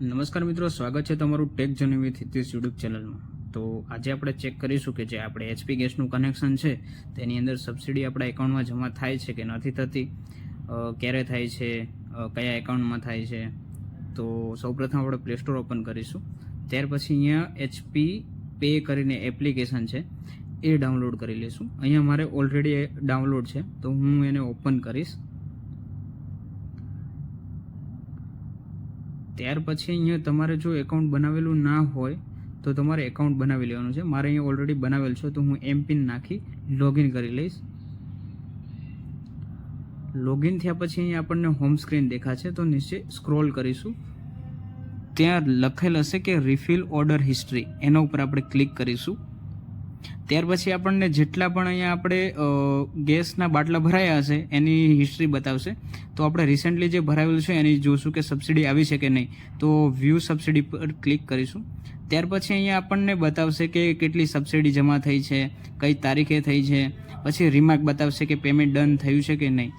નમસ્કાર મિત્રો, સ્વાગત છે તમારું tech journey with Hitesh YouTube ચેનલમાં। તો આજે આપણે ચેક કરીશું કે જે આપણે એચપી ગેસનું કનેક્શન છે તેની અંદર સબસિડી આપણા એકાઉન્ટમાં જમા થાય છે કે નથી થતી, ક્યારે થાય છે, કયા એકાઉન્ટમાં થાય છે। તો સૌપ્રથમ આપણે પ્લે સ્ટોર ઓપન કરીશું, ત્યાર પછી અહીંયા એચપી પે કરીને એપ્લિકેશન છે એ ડાઉનલોડ કરી લઈશું। અહીંયા મારે ઓલરેડી ડાઉનલોડ છે તો હું એને ઓપન કરીશ। ત્યાર પછી અહીંયા તમારે જો એકાઉન્ટ બનાવેલું ના હોય તો તમારે એકાઉન્ટ બનાવી લેવાનું છે। મારે અહીંયા ઓલરેડી બનાવેલ છે તો હું એમપિન નાખી લોગિન કરી લઈશ। લોગિન થયા પછી અહીંયા આપણને હોમ સ્ક્રીન દેખાશે તો નીચે સ્ક્રોલ કરીશું, ત્યાં લખેલ હશે કે રિફિલ ઓર્ડર હિસ્ટ્રી, એના ઉપર આપણે ક્લિક કરીશું। ત્યાર પછી આપણને જેટલા પણ અહીંયા આપણે ગેસના બાટલા ભરાયા હશે એની હિસ્ટ્રી બતાવશે। તો આપણે રિસેન્ટલી જે ભરાવેલું છે એની જોશું કે સબસિડી આવી છે કે નહીં, તો વ્યૂ સબસિડી પર ક્લિક કરીશું। ત્યાર પછી અહીંયા આપણને બતાવશે કે કેટલી સબસિડી જમા થઈ છે, કઈ તારીખે થઈ છે, પછી રિમાર્ક બતાવશે કે પેમેન્ટ ડન થયું છે કે નહીં।